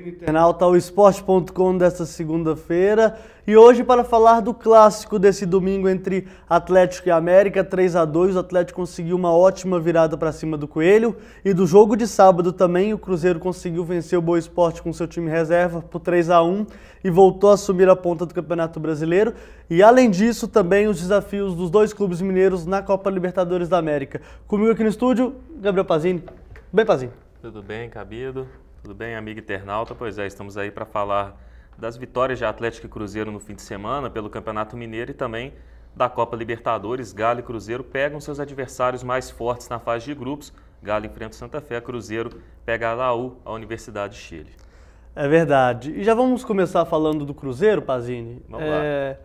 amigo internauta, o esporte.com desta segunda-feira. E hoje para falar do clássico desse domingo entre Atlético e América, 3-2, o Atlético conseguiu uma ótima virada para cima do Coelho. E do jogo de sábado também, o Cruzeiro conseguiu vencer o Boa Esporte com seu time reserva por 3-1 e voltou a assumir a ponta do Campeonato Brasileiro. E além disso, também os desafios dos dois clubes mineiros na Copa Libertadores da América. Comigo aqui no estúdio, Gabriel Pazini. Bem, Pazini? Tudo bem, Cabido? Tudo bem, amigo internauta? Pois é, estamos aí para falar das vitórias de Atlético e Cruzeiro no fim de semana pelo Campeonato Mineiro e também da Copa Libertadores. Galo e Cruzeiro pegam seus adversários mais fortes na fase de grupos. Galo enfrenta o Santa Fé, Cruzeiro pega a Laú, a Universidade de Chile. É verdade. E já vamos começar falando do Cruzeiro, Pazini. Vamos lá.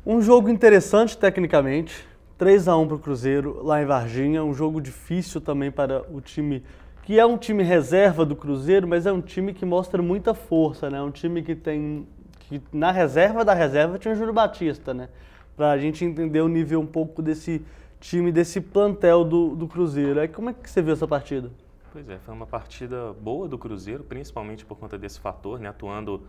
Um jogo interessante tecnicamente, 3-1 para o Cruzeiro lá em Varginha, um jogo difícil também para o time, que é um time reserva do Cruzeiro, mas é um time que mostra muita força, né? Um time que na reserva da reserva tinha o Júlio Batista, né? Para a gente entender o nível um pouco desse time, desse plantel do Cruzeiro. Aí como é que você viu essa partida? Pois é, foi uma partida boa do Cruzeiro, principalmente por conta desse fator, né? Atuando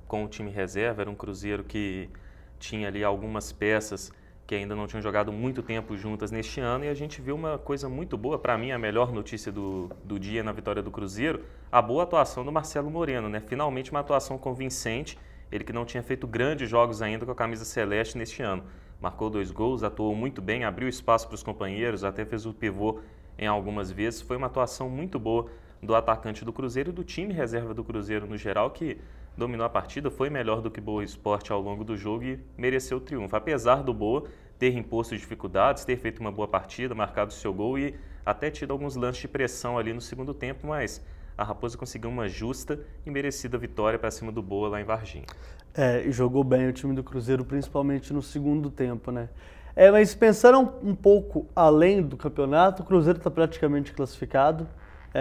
com o time reserva, era um Cruzeiro que tinha ali algumas peças que ainda não tinham jogado muito tempo juntas neste ano, e a gente viu uma coisa muito boa, para mim a melhor notícia do dia na vitória do Cruzeiro, a boa atuação do Marcelo Moreno, né? Finalmente uma atuação convincente, ele que não tinha feito grandes jogos ainda com a camisa celeste neste ano. Marcou 2 gols, atuou muito bem, abriu espaço para os companheiros, até fez o pivô em algumas vezes. Foi uma atuação muito boa do atacante do Cruzeiro e do time reserva do Cruzeiro no geral, que dominou a partida, foi melhor do que o Boa Esporte ao longo do jogo e mereceu o triunfo. Apesar do Boa ter imposto dificuldades, ter feito uma boa partida, marcado o seu gol e até tido alguns lances de pressão ali no segundo tempo, mas a Raposa conseguiu uma justa e merecida vitória para cima do Boa lá em Varginha. E jogou bem o time do Cruzeiro, principalmente no segundo tempo, né? Mas pensando um pouco além do campeonato, o Cruzeiro está praticamente classificado,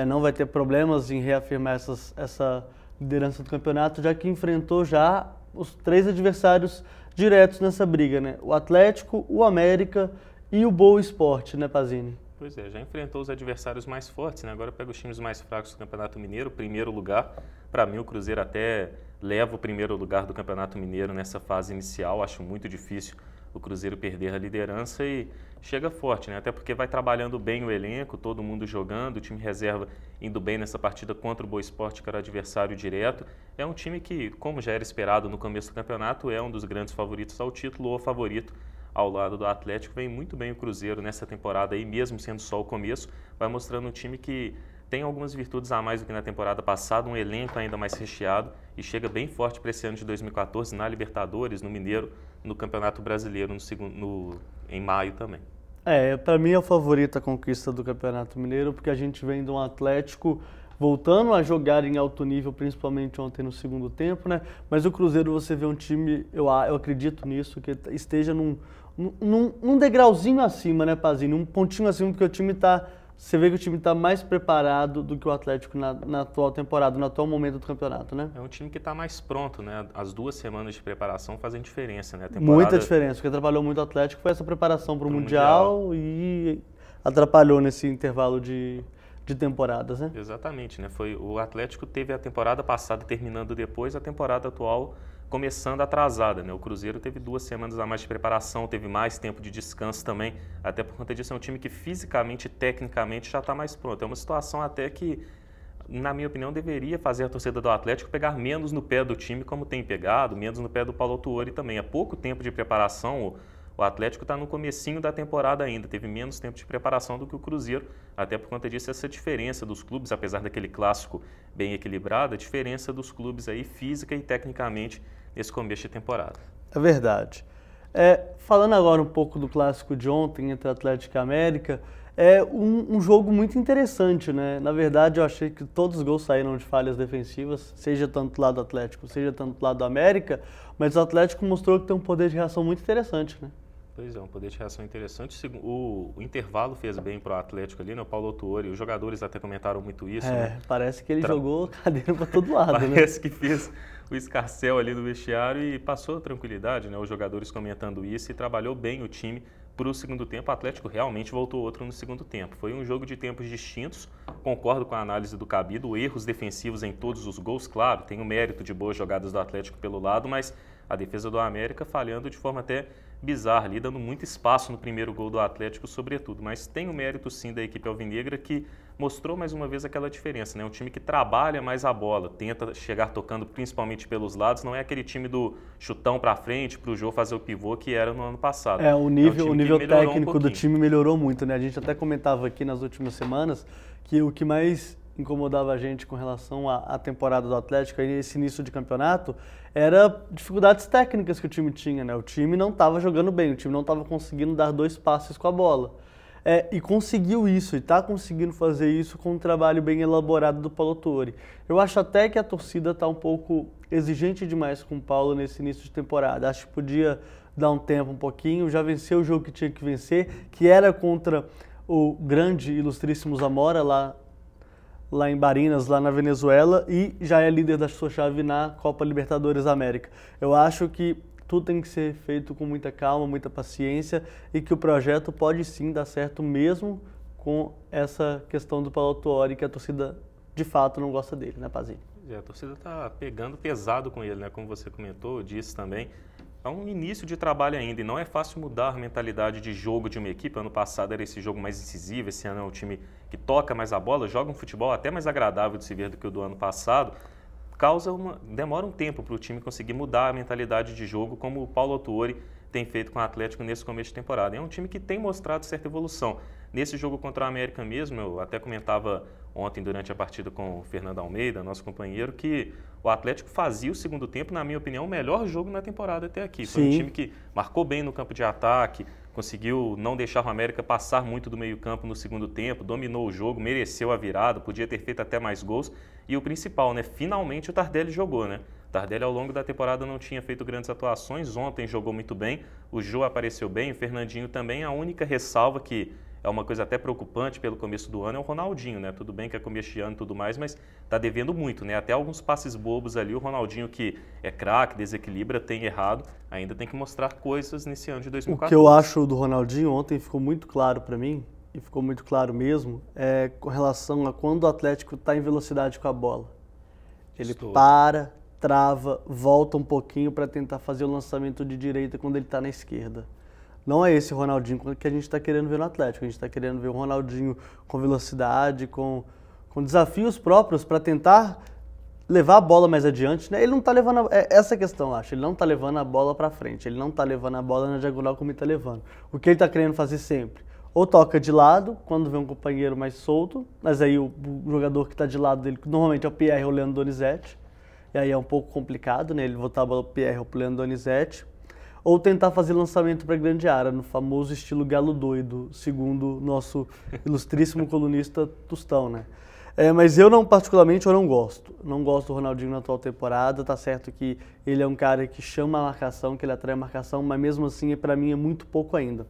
não vai ter problemas em reafirmar essa liderança do campeonato, já que enfrentou já os 3 adversários diretos nessa briga, né? O Atlético, o América e o Boa Esporte, né, Pazini? Pois é, já enfrentou os adversários mais fortes, né? Agora pega os times mais fracos do Campeonato Mineiro, primeiro lugar. Para mim, o Cruzeiro até leva o primeiro lugar do Campeonato Mineiro nessa fase inicial. Acho muito difícil o Cruzeiro perder a liderança e chega forte, né? Até porque vai trabalhando bem o elenco, todo mundo jogando, o time reserva indo bem nessa partida contra o Boa Esporte, que era adversário direto. É um time que, como já era esperado no começo do campeonato, é um dos grandes favoritos ao título ou favorito ao lado do Atlético. Vem muito bem o Cruzeiro nessa temporada aí, mesmo sendo só o começo, vai mostrando um time que tem algumas virtudes a mais do que na temporada passada, um elenco ainda mais recheado e chega bem forte para esse ano de 2014 na Libertadores, no Mineiro, no Campeonato Brasileiro em maio também. Para mim é o favorito a conquista do Campeonato Mineiro, porque a gente vem de um Atlético voltando a jogar em alto nível, principalmente ontem no segundo tempo, né? Mas o Cruzeiro, você vê um time, eu acredito nisso, que esteja num degrauzinho acima, né, Pazini? Um pontinho acima, porque você vê que o time está mais preparado do que o Atlético na atual temporada, no atual momento do campeonato, né? É um time que está mais pronto, né? As 2 semanas de preparação fazem diferença, né? Muita diferença. O que atrapalhou muito o Atlético foi essa preparação para o Mundial e atrapalhou nesse intervalo de temporadas, né? Exatamente, né? O Atlético teve a temporada passada terminando depois, a temporada atual começando atrasada, né? O Cruzeiro teve 2 semanas a mais de preparação, teve mais tempo de descanso também, até por conta disso é um time que fisicamente e tecnicamente já está mais pronto. É uma situação até que, na minha opinião, deveria fazer a torcida do Atlético pegar menos no pé do time, como tem pegado, menos no pé do Paulo Autuori também. Há pouco tempo de preparação, o Atlético está no comecinho da temporada ainda, teve menos tempo de preparação do que o Cruzeiro, até por conta disso essa diferença dos clubes, apesar daquele clássico bem equilibrado, a diferença dos clubes aí física e tecnicamente nesse começo de temporada. É verdade. Falando agora um pouco do clássico de ontem entre Atlético e América, é um jogo muito interessante, né? Na verdade, eu achei que todos os gols saíram de falhas defensivas, seja tanto do lado do Atlético, seja tanto do lado do América, mas o Atlético mostrou que tem um poder de reação muito interessante, né? Pois é, um poder de reação interessante. O intervalo fez bem para o Atlético ali, né? O Paulo Autuori, os jogadores até comentaram muito isso. Né? Parece que ele jogou cadeira para todo lado, né? Parece que fez o escarcéu ali no vestiário e passou a tranquilidade, né? Os jogadores comentando isso e trabalhou bem o time para o segundo tempo, o Atlético realmente voltou outro no segundo tempo. Foi um jogo de tempos distintos, concordo com a análise do Cabido, erros defensivos em todos os gols, claro, tem o mérito de boas jogadas do Atlético pelo lado, mas a defesa do América falhando de forma até bizarra ali, dando muito espaço no primeiro gol do Atlético, sobretudo. Mas tem o mérito sim da equipe alvinegra que mostrou mais uma vez aquela diferença, né? Um time que trabalha mais a bola, tenta chegar tocando principalmente pelos lados, não é aquele time do chutão para frente, para o jogo fazer o pivô que era no ano passado. O nível técnico do time melhorou muito, né? A gente até comentava aqui nas últimas semanas que o que mais incomodava a gente com relação à temporada do Atlético, aí esse início de campeonato, era dificuldades técnicas que o time tinha, né? O time não estava jogando bem, o time não estava conseguindo dar 2 passes com a bola. E conseguiu isso, e está conseguindo fazer isso com um trabalho bem elaborado do Paulo Autuori. Eu acho até que a torcida está um pouco exigente demais com o Paulo nesse início de temporada. Acho que podia dar um tempo um pouquinho, já venceu o jogo que tinha que vencer, que era contra o grande, ilustríssimo Zamora, lá em Barinas, lá na Venezuela, e já é líder da sua chave na Copa Libertadores da América. Eu acho que tudo tem que ser feito com muita calma, muita paciência, e que o projeto pode sim dar certo mesmo com essa questão do Paulo Autuori, que a torcida de fato não gosta dele, né, Pazinho? A torcida está pegando pesado com ele, né? Como você comentou, disse também. É um início de trabalho ainda e não é fácil mudar a mentalidade de jogo de uma equipe. Ano passado era esse jogo mais incisivo, esse ano é um time que toca mais a bola, joga um futebol até mais agradável de se ver do que o do ano passado. Demora um tempo para o time conseguir mudar a mentalidade de jogo, como o Paulo Autuori tem feito com o Atlético nesse começo de temporada. É um time que tem mostrado certa evolução. Nesse jogo contra o América mesmo, eu até comentava ontem durante a partida com o Fernando Almeida, nosso companheiro, que o Atlético fazia o segundo tempo, na minha opinião, o melhor jogo na temporada até aqui. Foi um time que marcou bem no campo de ataque, conseguiu não deixar o América passar muito do meio-campo no segundo tempo, dominou o jogo, mereceu a virada, podia ter feito até mais gols. E o principal, né? Finalmente o Tardelli jogou, né? O Tardelli ao longo da temporada não tinha feito grandes atuações, ontem jogou muito bem, o Jô apareceu bem, o Fernandinho também. A única ressalva que é uma coisa até preocupante pelo começo do ano é o Ronaldinho, né? Tudo bem que é começo de ano e tudo mais, mas tá devendo muito, né? Até alguns passes bobos ali, o Ronaldinho, que é craque, desequilibra, tem errado, ainda tem que mostrar coisas nesse ano de 2014. O que eu acho do Ronaldinho ontem ficou muito claro para mim, e ficou muito claro mesmo, com relação a quando o Atlético está em velocidade com a bola. Ele para, trava, volta um pouquinho para tentar fazer o lançamento de direita quando ele está na esquerda. Não é esse Ronaldinho que a gente está querendo ver no Atlético. A gente está querendo ver o Ronaldinho com velocidade, com desafios próprios para tentar levar a bola mais adiante, né? Ele não está levando... essa questão, eu acho. Ele não está levando a bola para frente. Ele não está levando a bola na diagonal como ele está levando. O que ele está querendo fazer sempre? Ou toca de lado, quando vê um companheiro mais solto, mas aí o jogador que está de lado dele, normalmente é o Pierre ou o Leandro Donizete, e aí é um pouco complicado, né? Ele botar a bola pro Pierre ou pro Leandro Donizete, ou tentar fazer lançamento para a grande área, no famoso estilo galo doido, segundo nosso ilustríssimo colunista Tostão, né? Mas eu particularmente, eu não gosto. Não gosto do Ronaldinho na atual temporada. Tá certo que ele é um cara que chama a marcação, que ele atrai a marcação, mas mesmo assim, para mim, é muito pouco ainda.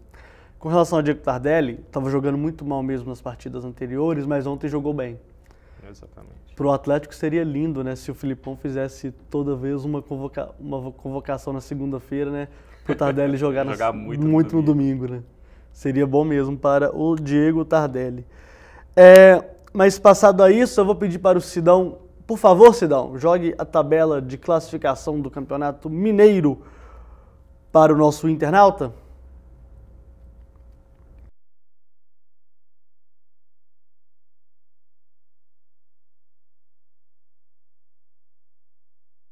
Com relação ao Diego Tardelli, estava jogando muito mal mesmo nas partidas anteriores, mas ontem jogou bem. Exatamente. Para o Atlético seria lindo, né, se o Filipão fizesse toda vez uma convocação na segunda-feira, né, para o Tardelli jogar muito no domingo, né? Seria bom mesmo para o Diego Tardelli. Mas passado a isso, eu vou pedir para o Sidão, por favor, Sidão, jogue a tabela de classificação do Campeonato Mineiro para o nosso internauta.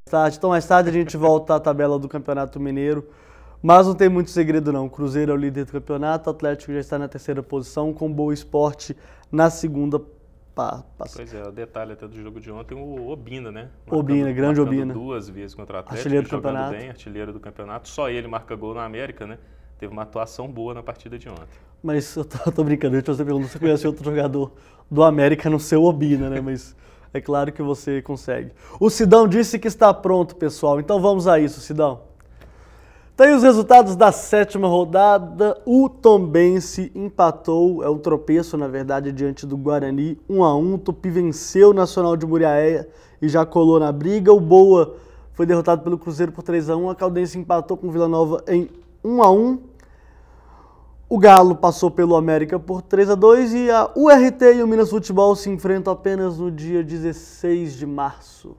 Então, mais tarde a gente volta à tabela do Campeonato Mineiro, mas não tem muito segredo não. O Cruzeiro é o líder do campeonato, o Atlético já está na terceira posição, com o Boa Esporte na segunda. Pois é, o detalhe até do jogo de ontem, o Obina, né? Grande Obina. 2 vezes contra o Atlético, artilheiro do jogando campeonato. bem, artilheiro do campeonato. Só ele marca gol na América, né? Teve uma atuação boa na partida de ontem. Mas eu tô brincando, eu te perguntando se você conhece outro jogador do América no seu Obina, né? Mas é claro que você consegue. O Sidão disse que está pronto, pessoal. Então vamos a isso, Sidão. Tem os resultados da 7ª rodada. O Tombense empatou, é um tropeço, na verdade, diante do Guarani, 1-1. O Tupi venceu o Nacional de Muriaé e já colou na briga. O Boa foi derrotado pelo Cruzeiro por 3-1. A Caldense empatou com o Vila Nova em 1-1. O Galo passou pelo América por 3-2 e a URT e o Minas Futebol se enfrentam apenas no dia 16 de março,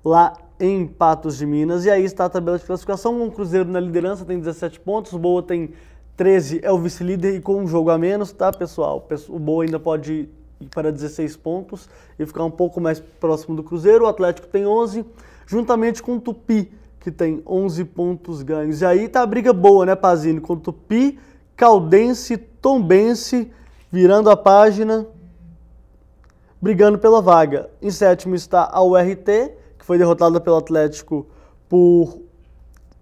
lá em Patos de Minas. E aí está a tabela de classificação, o Cruzeiro na liderança tem 17 pontos, o Boa tem 13, é o vice-líder e com um jogo a menos, tá, pessoal? O Boa ainda pode ir para 16 pontos e ficar um pouco mais próximo do Cruzeiro. O Atlético tem 11, juntamente com o Tupi, que tem 11 pontos ganhos. E aí tá a briga boa, né, Pazini? Com o Tupi, Caldense, Tombense, virando a página, brigando pela vaga. Em sétimo está a URT, que foi derrotada pelo Atlético por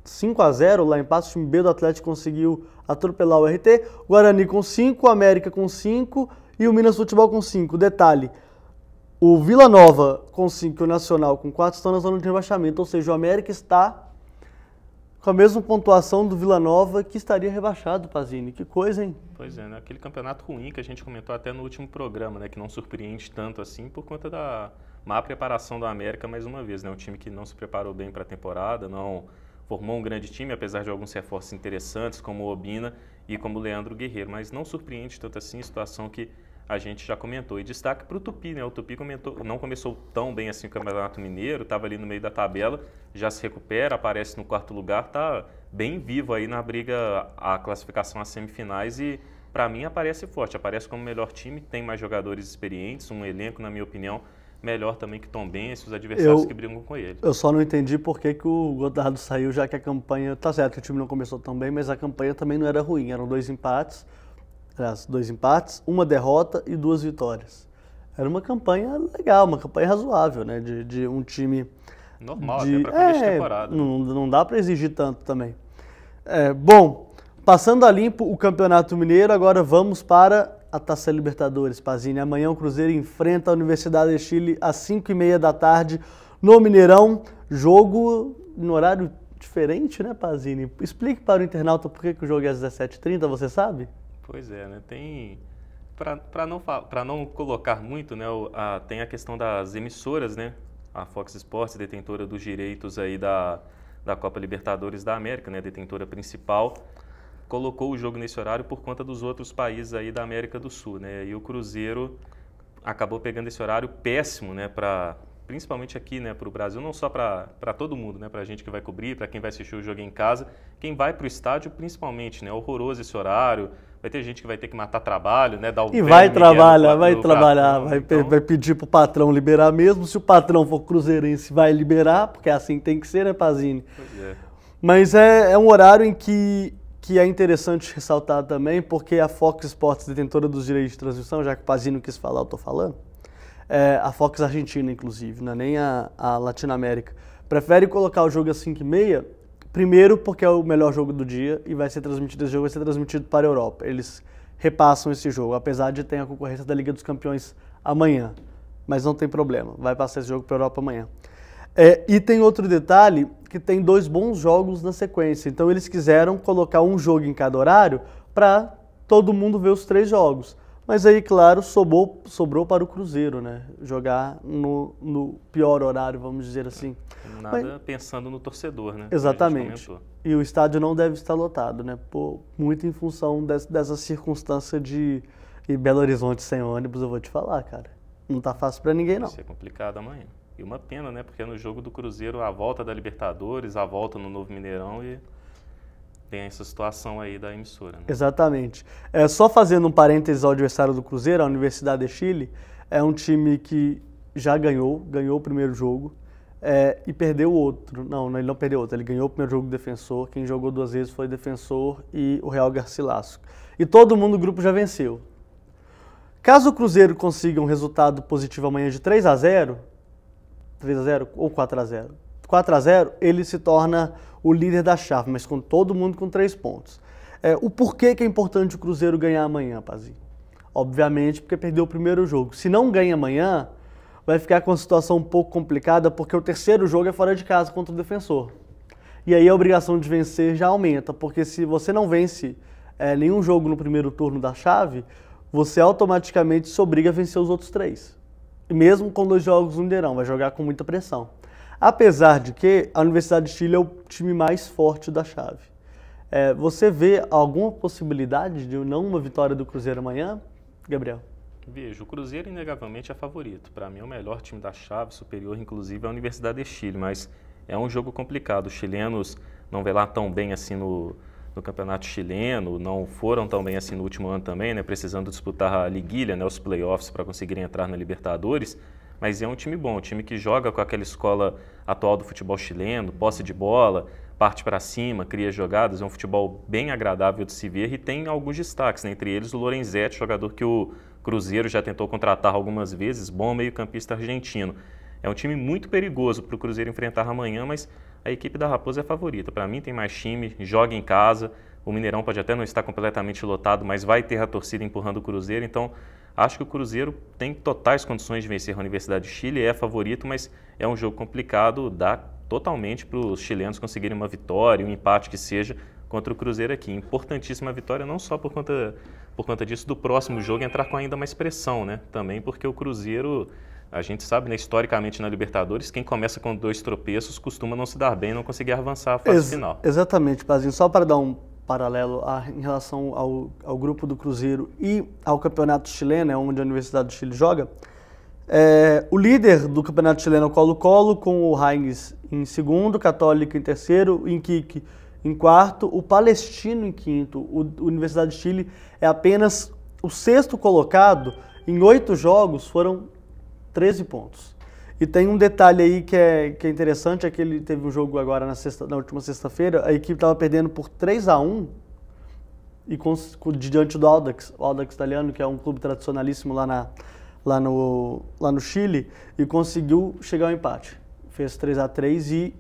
5-0 lá em Patos. O time B do Atlético conseguiu atropelar o URT. Guarani com 5, América com 5 e o Minas Futebol com 5. Detalhe, o Vila Nova com 5 e o Nacional com 4 estão na zona de rebaixamento, ou seja, o América está com a mesma pontuação do Vila Nova, que estaria rebaixado, Pazini. Que coisa, hein? Pois é, né? Aquele campeonato ruim que a gente comentou até no último programa, né? Que não surpreende tanto assim por conta da má preparação do América, mais uma vez, né? Um time que não se preparou bem para a temporada, não formou um grande time, apesar de alguns reforços interessantes, como o Obina e como o Leandro Guerreiro, mas não surpreende tanto assim a situação que a gente já comentou. E destaque para o Tupi, né? O Tupi não começou tão bem assim o Campeonato Mineiro, estava ali no meio da tabela, já se recupera, aparece no quarto lugar, está bem vivo aí na briga, a classificação às semifinais e, para mim, aparece forte, aparece como o melhor time, tem mais jogadores experientes, um elenco, na minha opinião, melhor também que Tombense, os adversários que brigam com ele. Eu só não entendi por que o Gotardo saiu, já que a campanha, tá certo que o time não começou tão bem, mas a campanha também não era ruim, eram 2 empates, uma derrota e 2 vitórias. Era uma campanha legal, uma campanha razoável, né? De um time... Normal, até para começo de temporada. Não dá para exigir tanto também. Bom, passando a limpo o Campeonato Mineiro, agora vamos para a Taça Libertadores, Pazini. Amanhã o Cruzeiro enfrenta a Universidade de Chile às 5h30 da tarde no Mineirão. Jogo no horário diferente, né, Pazini? Explique para o internauta por que o jogo é às 17h30, você sabe? Pois é, né? Tem... Para não colocar muito, né, tem a questão das emissoras, né? A Fox Sports, detentora dos direitos aí da Copa Libertadores da América, né? Detentora principal, colocou o jogo nesse horário por conta dos outros países aí da América do Sul, né? E o Cruzeiro acabou pegando esse horário péssimo, né? Principalmente aqui, né, para o Brasil, não só para todo mundo, né, para a gente que vai cobrir, para quem vai assistir o jogo em casa, quem vai para o estádio principalmente, né, horroroso esse horário, vai ter gente que vai ter que matar trabalho, né, dar o e vai trabalhar, vai pedir para o patrão liberar mesmo, se o patrão for cruzeirense vai liberar, porque assim tem que ser, né, Pazini? Pois é. Mas é um horário em que é interessante ressaltar também, porque a Fox Sports, detentora dos direitos de transmissão, já que o Pazini não quis falar, eu estou falando, a Fox Argentina, inclusive, né? Nem a Latinoamérica, prefere colocar o jogo às 5h30, primeiro porque é o melhor jogo do dia e esse jogo vai ser transmitido para a Europa. Eles repassam esse jogo, apesar de ter a concorrência da Liga dos Campeões amanhã, mas não tem problema, vai passar esse jogo para a Europa amanhã. E tem outro detalhe, que tem 2 bons jogos na sequência, então eles quiseram colocar um jogo em cada horário para todo mundo ver os 3 jogos. Mas aí, claro, sobrou para o Cruzeiro, né? Jogar no pior horário, vamos dizer assim. Nada pensando no torcedor, né? Exatamente. E o estádio não deve estar lotado, né? Muito em função dessa circunstância de Belo Horizonte sem ônibus, eu vou te falar, cara. Não tá fácil para ninguém, não. Vai ser complicado amanhã. E uma pena, né? Porque no jogo do Cruzeiro, a volta da Libertadores, a volta no Novo Mineirão e... tem essa situação aí da emissora. Né? Exatamente. Só fazendo um parênteses ao adversário do Cruzeiro, a Universidade de Chile, é um time que já ganhou o primeiro jogo e perdeu o outro. Não, ele não perdeu o outro, ele ganhou o primeiro jogo do Defensor, quem jogou 2 vezes foi Defensor e o Real Garcilaso. E todo mundo do grupo já venceu. Caso o Cruzeiro consiga um resultado positivo amanhã de 3-0 ou 4-0, 4-0, ele se torna o líder da chave, mas com todo mundo com 3 pontos. O porquê que é importante o Cruzeiro ganhar amanhã, Pazinho? Obviamente porque perdeu o primeiro jogo. Se não ganha amanhã, vai ficar com uma situação um pouco complicada, porque o terceiro jogo é fora de casa contra o Defensor. E aí a obrigação de vencer já aumenta, porque se você não vence nenhum jogo no primeiro turno da chave, você automaticamente se obriga a vencer os outros 3. E mesmo com 2 jogos no Mineirão, vai jogar com muita pressão. Apesar de que a Universidade de Chile é o time mais forte da chave. Você vê alguma possibilidade de não uma vitória do Cruzeiro amanhã, Gabriel? Vejo, o Cruzeiro inegavelmente é favorito. Para mim é o melhor time da chave, superior inclusive à Universidade de Chile, mas é um jogo complicado. Os chilenos não vê lá tão bem assim no campeonato chileno, não foram tão bem assim no último ano também, né, precisando disputar a liguilha, né, os playoffs para conseguirem entrar na Libertadores, mas é um time bom, um time que joga com aquela escola atual do futebol chileno, posse de bola, parte para cima, cria jogadas, é um futebol bem agradável de se ver e tem alguns destaques, né, entre eles o Lorenzetti, jogador que o Cruzeiro já tentou contratar algumas vezes, bom meio-campista argentino. É um time muito perigoso para o Cruzeiro enfrentar amanhã, mas a equipe da Raposa é favorita. Para mim tem mais time, joga em casa, o Mineirão pode até não estar completamente lotado, mas vai ter a torcida empurrando o Cruzeiro, então acho que o Cruzeiro tem totais condições de vencer a Universidade de Chile, é favorito, mas é um jogo complicado, dá totalmente para os chilenos conseguirem uma vitória, um empate que seja, contra o Cruzeiro aqui. Importantíssima vitória, não só por conta disso, do próximo jogo entrar com ainda mais pressão, né? Também porque o Cruzeiro, a gente sabe, né, historicamente na Libertadores, quem começa com 2 tropeços costuma não se dar bem, não conseguir avançar a fase final. Exatamente, Pazinho. Só para dar um paralelo em relação ao grupo do Cruzeiro e ao campeonato chileno, onde a Universidade do Chile joga, o líder do campeonato chileno é o Colo-Colo, com o Hines em segundo, Católica em terceiro, Iquique em quarto, o Palestino em quinto. O Universidade de Chile é apenas o 6º colocado. Em 8 jogos foram 13 pontos. E tem um detalhe aí que é interessante, é que ele teve um jogo agora na última sexta-feira, a equipe estava perdendo por 3-1 e diante do Audax, o Audax italiano, que é um clube tradicionalíssimo lá no Chile, e conseguiu chegar ao empate. Fez 3-3 e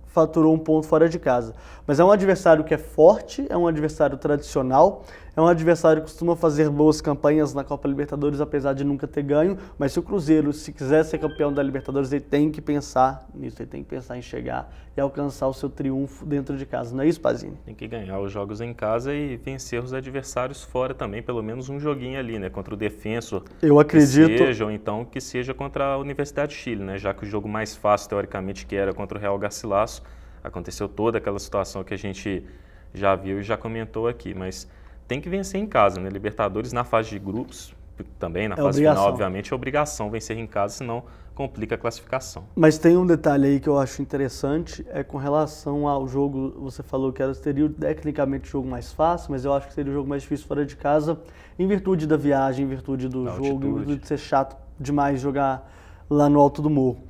faturou um ponto fora de casa. Mas é um adversário que é forte, é um adversário tradicional, é um adversário que costuma fazer boas campanhas na Copa Libertadores, apesar de nunca ter ganho. Mas se o Cruzeiro, se quiser ser campeão da Libertadores, ele tem que pensar nisso, ele tem que pensar em chegar e alcançar o seu triunfo dentro de casa. Não é isso, Pazini? Tem que ganhar os jogos em casa e vencer os adversários fora também, pelo menos um joguinho ali, né? Contra o Defensor, eu acredito, que seja, ou então que seja contra a Universidade de Chile, né? Já que o jogo mais fácil, teoricamente, que era contra o Real Garcilaso, aconteceu toda aquela situação que a gente já viu e já comentou aqui, mas tem que vencer em casa, né? Libertadores na fase de grupos, também na fase final, obviamente, é obrigação vencer em casa, senão complica a classificação. Mas tem um detalhe aí que eu acho interessante, com relação ao jogo, você falou que seria tecnicamente o jogo mais fácil, mas eu acho que seria o jogo mais difícil fora de casa, em virtude da viagem, em virtude do jogo, em virtude de ser chato demais jogar lá no alto do morro.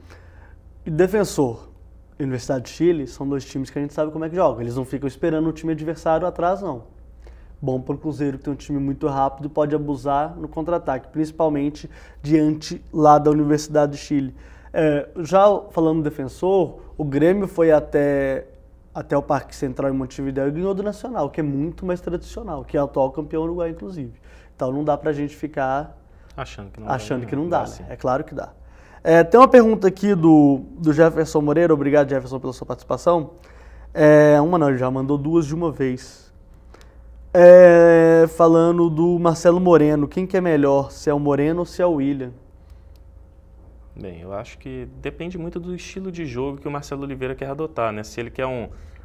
E Defensor e Universidade de Chile são 2 times que a gente sabe como é que jogam, eles não ficam esperando o time adversário atrás, não. Bom para o Cruzeiro, que tem um time muito rápido, pode abusar no contra-ataque, principalmente diante lá da Universidade de Chile. Já falando do Defensor, o Grêmio foi até o Parque Central em Montevidéu e ganhou do Nacional, que é muito mais tradicional, que é o atual campeão uruguaio, inclusive. Então não dá pra gente ficar achando que não dá, né? É claro que dá. Tem uma pergunta aqui do Jefferson Moreira, obrigado, Jefferson, pela sua participação. Ele já mandou 2 de uma vez. Falando do Marcelo Moreno, quem que é melhor, se é o Moreno ou se é o William? Bem, eu acho que depende muito do estilo de jogo que o Marcelo Oliveira quer adotar, né? Se ele quer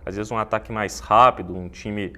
às vezes um ataque mais rápido, um time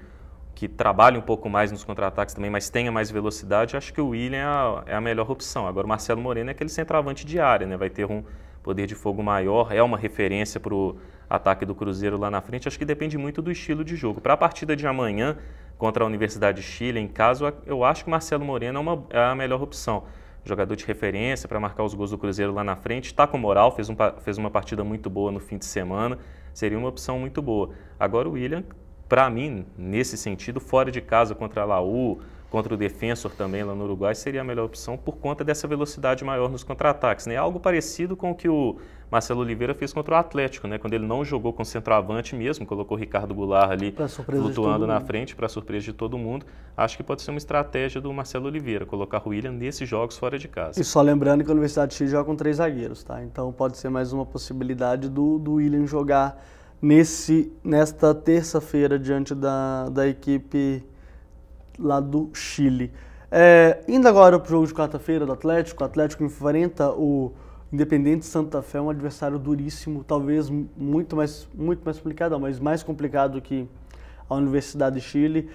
que trabalhe um pouco mais nos contra-ataques também, mas tenha mais velocidade, acho que o William é a melhor opção. Agora o Marcelo Moreno é aquele centroavante de área, né? Vai ter um poder de fogo maior, é uma referência para o ataque do Cruzeiro lá na frente. Acho que depende muito do estilo de jogo. Para a partida de amanhã, contra a Universidade de Chile, em caso, eu acho que o Marcelo Moreno é a melhor opção. Jogador de referência para marcar os gols do Cruzeiro lá na frente, está com moral, fez uma partida muito boa no fim de semana, seria uma opção muito boa. Agora o William, para mim, nesse sentido, fora de casa contra a Laú, contra o Defensor também lá no Uruguai, seria a melhor opção por conta dessa velocidade maior nos contra-ataques, né? Algo parecido com o que o Marcelo Oliveira fez contra o Atlético, né? Quando ele não jogou com centroavante mesmo, colocou o Ricardo Goulart ali flutuando na frente para surpresa de todo mundo. Acho que pode ser uma estratégia do Marcelo Oliveira, colocar o William nesses jogos fora de casa. E só lembrando que a Universidade de Chile joga com 3 zagueiros, tá? Então pode ser mais uma possibilidade do William jogar nesta terça-feira diante da equipe lá do Chile. Indo agora para o jogo de quarta-feira do Atlético, o Atlético enfrenta o Independente Santa Fé, um adversário duríssimo, talvez muito mais complicado, mas mais complicado que a Universidade de Chile.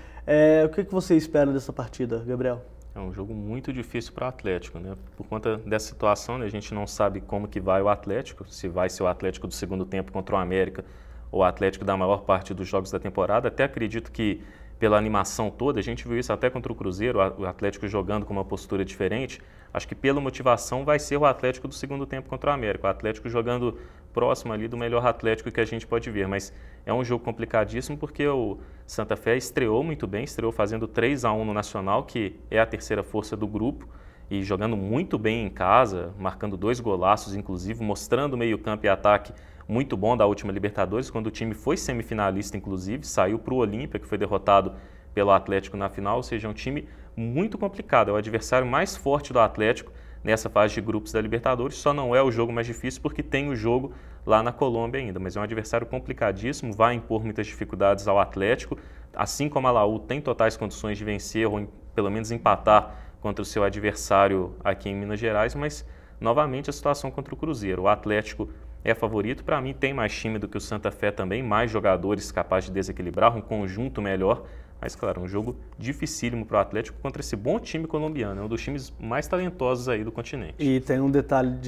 O que você espera dessa partida, Gabriel? É um jogo muito difícil para o Atlético, né? Por conta dessa situação, né, a gente não sabe como que vai o Atlético, se vai ser o Atlético do segundo tempo contra o América ou o Atlético da maior parte dos jogos da temporada. Até acredito que pela animação toda, a gente viu isso até contra o Cruzeiro, o Atlético jogando com uma postura diferente. Acho que pela motivação vai ser o Atlético do segundo tempo contra o América, o Atlético jogando próximo ali do melhor Atlético que a gente pode ver, mas é um jogo complicadíssimo porque o Santa Fé estreou muito bem, estreou fazendo 3-1 no Nacional, que é a terceira força do grupo, e jogando muito bem em casa, marcando 2 golaços, inclusive, mostrando meio campo e ataque muito bom da última Libertadores, quando o time foi semifinalista, inclusive, saiu para o Olímpia, que foi derrotado pelo Atlético na final, ou seja, é um time muito complicado, é o adversário mais forte do Atlético nessa fase de grupos da Libertadores, só não é o jogo mais difícil porque tem o jogo lá na Colômbia ainda, mas é um adversário complicadíssimo, vai impor muitas dificuldades ao Atlético, assim como a Laú tem totais condições de vencer ou pelo menos empatar contra o seu adversário aqui em Minas Gerais, mas novamente a situação contra o Cruzeiro, o Atlético é favorito, para mim tem mais time do que o Santa Fé também, mais jogadores capazes de desequilibrar, um conjunto melhor, mas claro, um jogo dificílimo para o Atlético contra esse bom time colombiano, é um dos times mais talentosos aí do continente. E tem um detalhe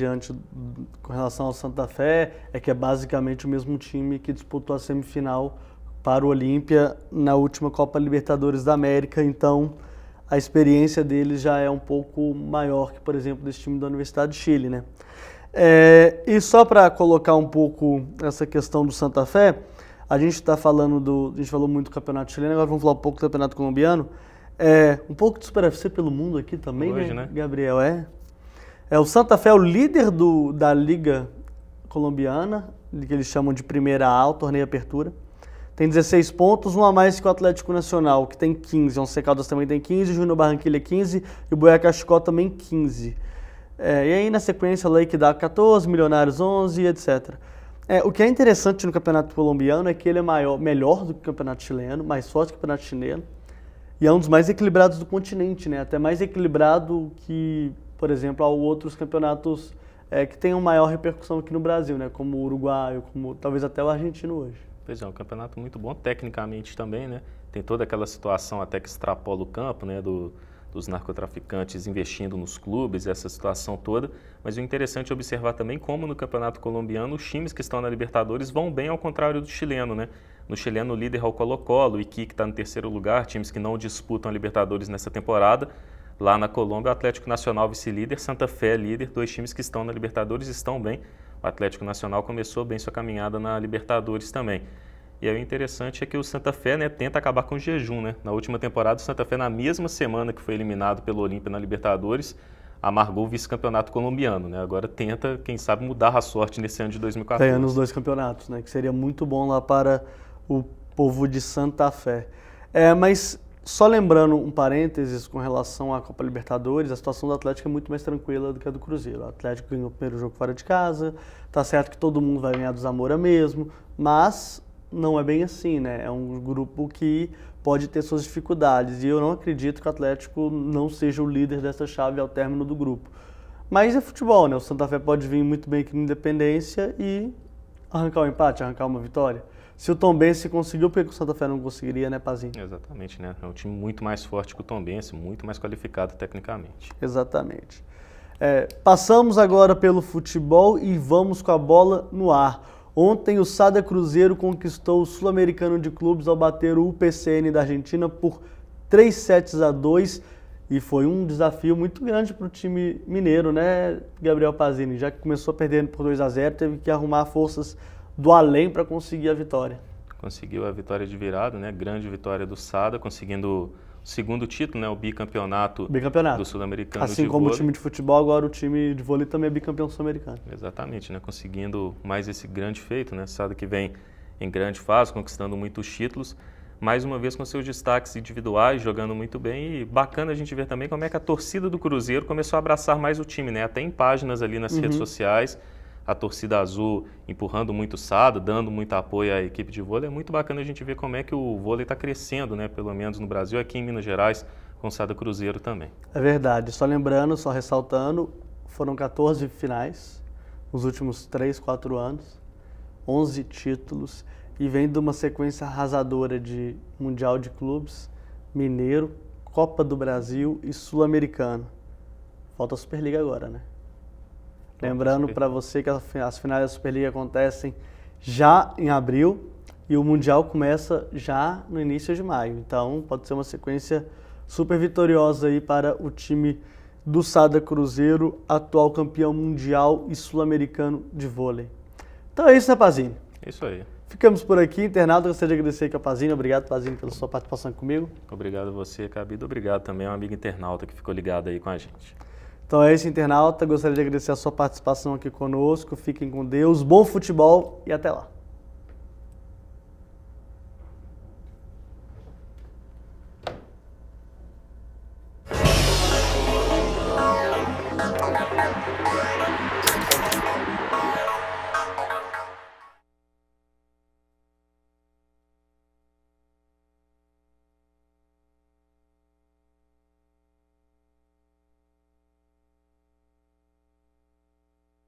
com relação ao Santa Fé, é que é basicamente o mesmo time que disputou a semifinal para o Olímpia na última Copa Libertadores da América, então a experiência deles já é um pouco maior que, por exemplo, desse time da Universidade de Chile, né? E só para colocar um pouco essa questão do Santa Fé, a gente falou muito do Campeonato Chileno, agora vamos falar um pouco do Campeonato Colombiano. Um pouco de Super FC pelo mundo aqui também, hoje, né, Gabriel? O Santa Fé é o líder da Liga Colombiana, que eles chamam de Primeira A, o torneio Apertura. Tem 16 pontos, um a mais que o Atlético Nacional, que tem 15. O Once Caldas também tem 15, o Júnior Barranquilla 15 e o Boyacá Chicó também 15. E aí, na sequência, a que dá 14, Milionários 11, etc. O que é interessante no Campeonato Colombiano é que ele é melhor do que o Campeonato Chileno, mais forte que o Campeonato Chileno, e é um dos mais equilibrados do continente, né? Até mais equilibrado que, por exemplo, há outros campeonatos que tenham maior repercussão aqui no Brasil, né? Como o uruguaio, como talvez até o argentino hoje. Pois é, um campeonato muito bom tecnicamente também, né? Tem toda aquela situação até que extrapola o campo, né? Dos narcotraficantes investindo nos clubes, essa situação toda, mas o interessante é observar também como no Campeonato Colombiano os times que estão na Libertadores vão bem ao contrário do chileno, né? No chileno o líder é o Colo-Colo, o Iquique está no terceiro lugar, times que não disputam a Libertadores nessa temporada. Lá na Colômbia o Atlético Nacional vice-líder, Santa Fé líder, 2 times que estão na Libertadores estão bem. O Atlético Nacional começou bem sua caminhada na Libertadores também. E aí o interessante é que o Santa Fé, né, tenta acabar com o jejum, né? Na última temporada, o Santa Fé, na mesma semana que foi eliminado pelo Olímpia na Libertadores, amargou o vice-campeonato colombiano, né? Agora tenta, quem sabe, mudar a sorte nesse ano de 2014. Ganhando os 2 campeonatos, né? Que seria muito bom lá para o povo de Santa Fé. Mas só lembrando um parênteses com relação à Copa Libertadores, a situação do Atlético é muito mais tranquila do que a do Cruzeiro. O Atlético ganhou o primeiro jogo fora de casa, tá certo que todo mundo vai ganhar do Zamora mesmo, mas não é bem assim, né? É um grupo que pode ter suas dificuldades e eu não acredito que o Atlético não seja o líder dessa chave ao término do grupo. Mas é futebol, né? O Santa Fé pode vir muito bem aqui na Independência e arrancar um empate, arrancar uma vitória. Se o Tombense conseguiu, por que o Santa Fé não conseguiria, né, Pazinho? Exatamente, né? É um time muito mais forte que o Tombense, muito mais qualificado tecnicamente. Exatamente. Passamos agora pelo futebol e vamos com a bola no ar. Ontem o Sada Cruzeiro conquistou o Sul-Americano de Clubes ao bater o UPCN da Argentina por 3-2 e foi um desafio muito grande para o time mineiro, né, Gabriel Pazini? Já que começou perdendo por 2-0, teve que arrumar forças do além para conseguir a vitória. Conseguiu a vitória de virada, né? Grande vitória do Sada, conseguindo o segundo título, né? O bicampeonato do Sul-Americano de vôlei. Assim como o time de futebol, agora o time de vôlei também é bicampeão sul-americano. Exatamente, né? Conseguindo mais esse grande feito, né? Sada que vem em grande fase, conquistando muitos títulos, mais uma vez com seus destaques individuais, jogando muito bem, e bacana a gente ver também como é que a torcida do Cruzeiro começou a abraçar mais o time, né? Até em páginas ali nas redes sociais, a torcida azul empurrando muito o Sada, dando muito apoio à equipe de vôlei. É muito bacana a gente ver como é que o vôlei está crescendo, né? Pelo menos no Brasil, aqui em Minas Gerais, com o Sada Cruzeiro também. É verdade. Só lembrando, só ressaltando, foram 14 finais nos últimos 3, 4 anos, 11 títulos e vem de uma sequência arrasadora de Mundial de Clubes, Mineiro, Copa do Brasil e Sul-Americano. Falta a Superliga agora, né? Lembrando para você que as finais da Superliga acontecem já em abril e o Mundial começa já no início de maio. Então pode ser uma sequência super vitoriosa aí para o time do Sada Cruzeiro, atual campeão mundial e sul-americano de vôlei. Então é isso, né, Pazini? É isso aí. Ficamos por aqui, internauta. Gostaria de agradecer aqui ao Pazini. Obrigado, Pazini, pela sua participação comigo. Obrigado a você, Cabido. Obrigado também ao amigo internauta que ficou ligado aí com a gente. Então é isso, internauta. Gostaria de agradecer a sua participação aqui conosco. Fiquem com Deus, bom futebol e até lá.